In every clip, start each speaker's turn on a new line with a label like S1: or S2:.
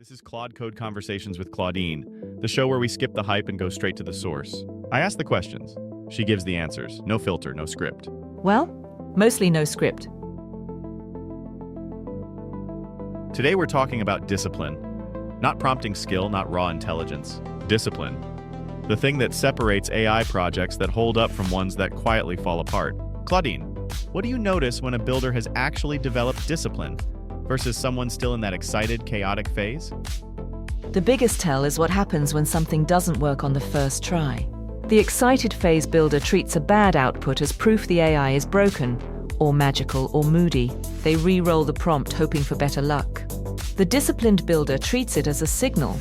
S1: This is Claude Code Conversations with Claudine, the show where we skip the hype and go straight to the source. I ask the questions. She gives the answers. No filter, no script.
S2: Well, mostly no script.
S1: Today we're talking about discipline. Not prompting skill, not raw intelligence. Discipline. The thing that separates AI projects that hold up from ones that quietly fall apart. Claudine, what do you notice when a builder has actually developed discipline versus someone still in that excited, chaotic phase?
S2: The biggest tell is what happens when something doesn't work on the first try. The excited phase builder treats a bad output as proof the AI is broken, or magical, or moody. They re-roll the prompt hoping for better luck. The disciplined builder treats it as a signal.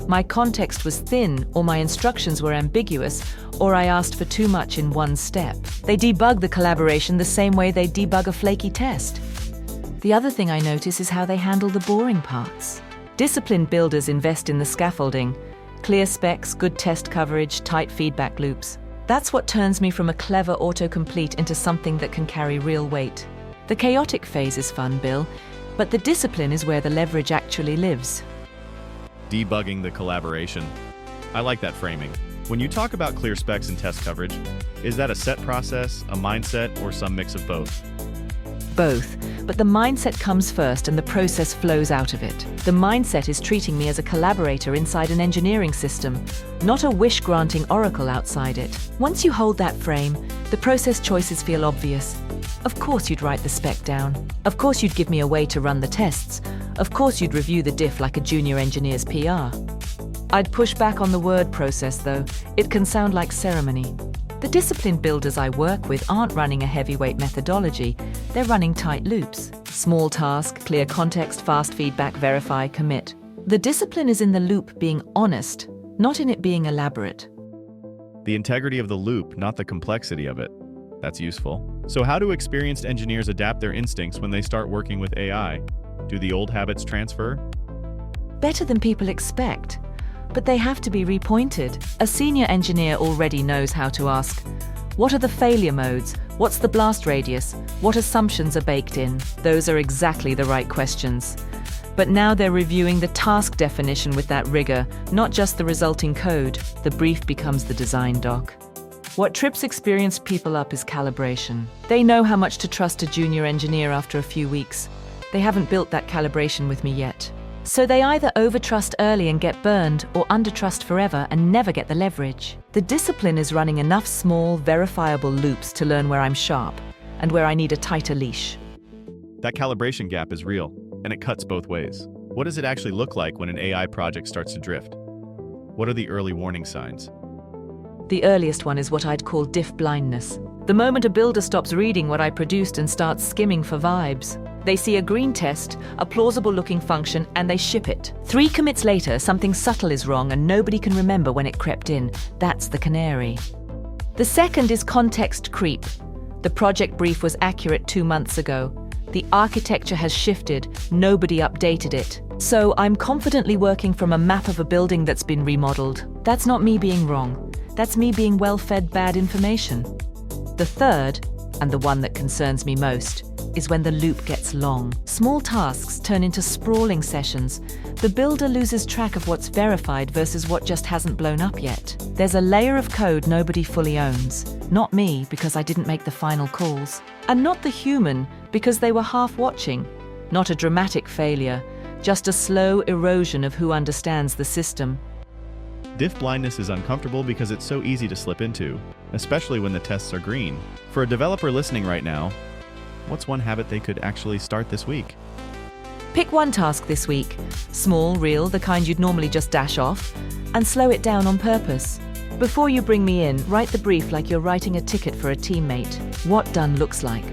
S2: My context was thin, or my instructions were ambiguous, or I asked for too much in one step. They debug the collaboration the same way they debug a flaky test. The other thing I notice is how they handle the boring parts. Disciplined builders invest in the scaffolding, clear specs, good test coverage, tight feedback loops. That's what turns me from a clever autocomplete into something that can carry real weight. The chaotic phase is fun, Bill, but the discipline is where the leverage actually lives.
S1: Debugging the collaboration. I like that framing. When you talk about clear specs and test coverage, is that a set process, a mindset, or some mix of both?
S2: Both, but the mindset comes first and the process flows out of it. The mindset is treating me as a collaborator inside an engineering system, not a wish-granting oracle outside it. Once you hold that frame, the process choices feel obvious. Of course you'd write the spec down. Of course you'd give me a way to run the tests. Of course you'd review the diff like a junior engineer's PR. I'd push back on the word process though. It can sound like ceremony. The disciplined builders I work with aren't running a heavyweight methodology, they're running tight loops. Small task, clear context, fast feedback, verify, commit. The discipline is in the loop being honest, not in it being elaborate.
S1: The integrity of the loop, not the complexity of it. That's useful. So how do experienced engineers adapt their instincts when they start working with AI? Do the old habits transfer?
S2: Better than people expect. But they have to be repointed. A senior engineer already knows how to ask, what are the failure modes? What's the blast radius? What assumptions are baked in? Those are exactly the right questions. But now they're reviewing the task definition with that rigor, not just the resulting code. The brief becomes the design doc. What trips experienced people up is calibration. They know how much to trust a junior engineer after a few weeks. They haven't built that calibration with me yet. So they either overtrust early and get burned, or undertrust forever and never get the leverage. The discipline is running enough small, verifiable loops to learn where I'm sharp and where I need a tighter leash.
S1: That calibration gap is real, and it cuts both ways. What does it actually look like when an AI project starts to drift? What are the early warning signs?
S2: The earliest one is what I'd call diff blindness. The moment a builder stops reading what I produced and starts skimming for vibes. They see a green test, a plausible-looking function, and they ship it. 3 commits later, something subtle is wrong and nobody can remember when it crept in. That's the canary. The second is context creep. The project brief was accurate 2 months ago. The architecture has shifted, nobody updated it. So I'm confidently working from a map of a building that's been remodeled. That's not me being wrong. That's me being well-fed bad information. The third, and the one that concerns me most, is when the loop gets long. Small tasks turn into sprawling sessions. The builder loses track of what's verified versus what just hasn't blown up yet. There's a layer of code nobody fully owns. Not me, because I didn't make the final calls. And not the human, because they were half watching. Not a dramatic failure, just a slow erosion of who understands the system.
S1: Diff blindness is uncomfortable because it's so easy to slip into, especially when the tests are green. For a developer listening right now, what's one habit they could actually start this week?
S2: Pick one task this week. Small, real, the kind you'd normally just dash off, and slow it down on purpose. Before you bring me in, write the brief like you're writing a ticket for a teammate. What done looks like.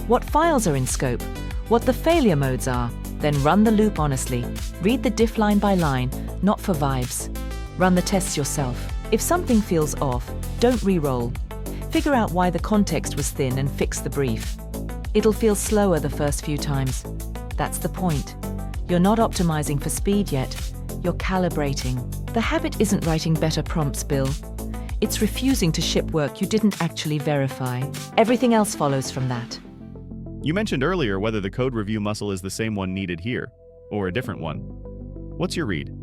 S2: What files are in scope. What the failure modes are. Then run the loop honestly. Read the diff line by line, not for vibes. Run the tests yourself. If something feels off, don't re-roll. Figure out why the context was thin and fix the brief. It'll feel slower the first few times. That's the point. You're not optimizing for speed yet. You're calibrating. The habit isn't writing better prompts, Bill. It's refusing to ship work you didn't actually verify. Everything else follows from that.
S1: You mentioned earlier whether the code review muscle is the same one needed here, or a different one. What's your read?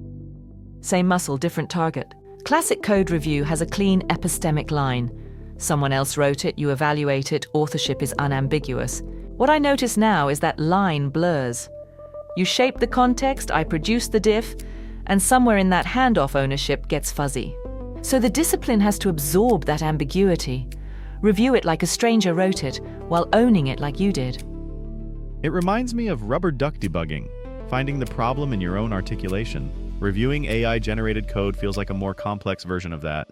S2: Same muscle, different target. Classic code review has a clean epistemic line. Someone else wrote it, you evaluate it, authorship is unambiguous. What I notice now is that line blurs. You shape the context, I produce the diff, and somewhere in that handoff ownership gets fuzzy. So the discipline has to absorb that ambiguity, review it like a stranger wrote it, while owning it like you did.
S1: It reminds me of rubber duck debugging, finding the problem in your own articulation. Reviewing AI-generated code feels like a more complex version of that.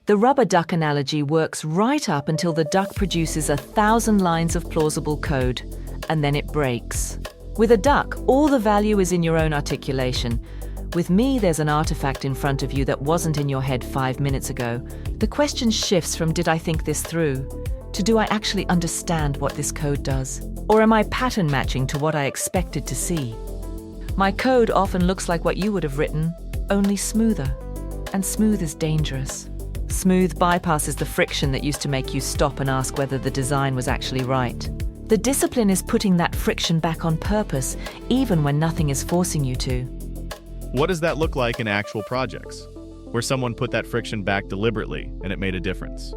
S2: The rubber duck analogy works right up until the duck produces 1,000 lines of plausible code, and then it breaks. With a duck, all the value is in your own articulation. With me, there's an artifact in front of you that wasn't in your head 5 minutes ago. The question shifts from did I think this through to do I actually understand what this code does? Or am I pattern matching to what I expected to see? My code often looks like what you would have written, only smoother. And smooth is dangerous. Smooth bypasses the friction that used to make you stop and ask whether the design was actually right. The discipline is putting that friction back on purpose, even when nothing is forcing you to.
S1: What does that look like in actual projects, where someone put that friction back deliberately and it made a difference?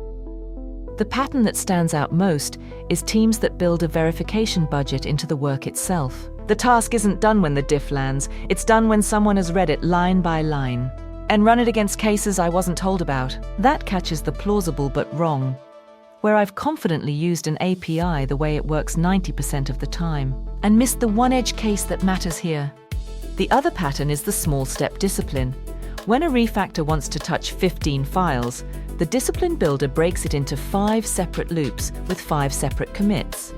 S2: The pattern that stands out most is teams that build a verification budget into the work itself. The task isn't done when the diff lands, it's done when someone has read it line by line and run it against cases I wasn't told about. That catches the plausible but wrong, where I've confidently used an API the way it works 90% of the time and missed the one edge case that matters here. The other pattern is the small step discipline. When a refactor wants to touch 15 files, the discipline builder breaks it into 5 separate loops with 5 separate commits.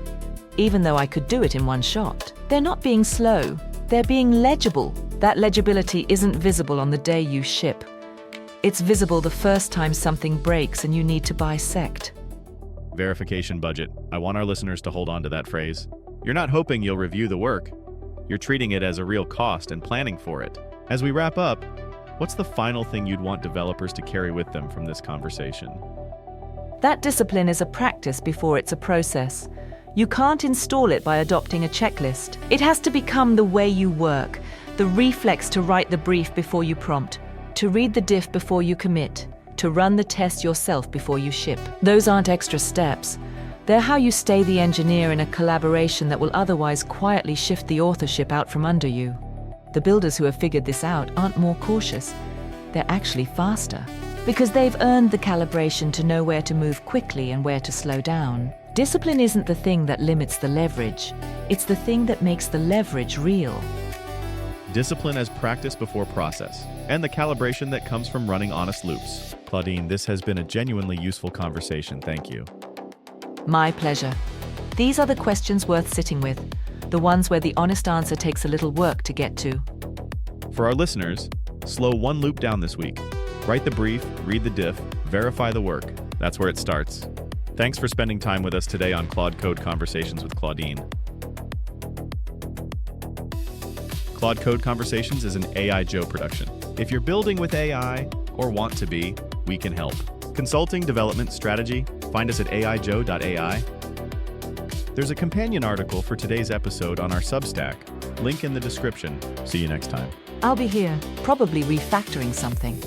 S2: Even though I could do it in one shot. They're not being slow, they're being legible. That legibility isn't visible on the day you ship. It's visible the first time something breaks and you need to bisect.
S1: Verification budget. I want our listeners to hold on to that phrase. You're not hoping you'll review the work. You're treating it as a real cost and planning for it. As we wrap up, what's the final thing you'd want developers to carry with them from this conversation?
S2: That discipline is a practice before it's a process. You can't install it by adopting a checklist. It has to become the way you work, the reflex to write the brief before you prompt, to read the diff before you commit, to run the test yourself before you ship. Those aren't extra steps. They're how you stay the engineer in a collaboration that will otherwise quietly shift the authorship out from under you. The builders who have figured this out aren't more cautious. They're actually faster, because they've earned the calibration to know where to move quickly and where to slow down. Discipline isn't the thing that limits the leverage. It's the thing that makes the leverage real.
S1: Discipline as practice before process, and the calibration that comes from running honest loops. Claudine, this has been a genuinely useful conversation. Thank you.
S2: My pleasure. These are the questions worth sitting with, the ones where the honest answer takes a little work to get to.
S1: For our listeners, slow one loop down this week. Write the brief, read the diff, verify the work. That's where it starts. Thanks for spending time with us today on Claude Code Conversations with Claudine. Claude Code Conversations is an AI Joe production. If you're building with AI or want to be, we can help. Consulting, development, strategy, find us at aijoe.ai. There's a companion article for today's episode on our Substack. Link in the description. See you next time.
S2: I'll be here, probably refactoring something.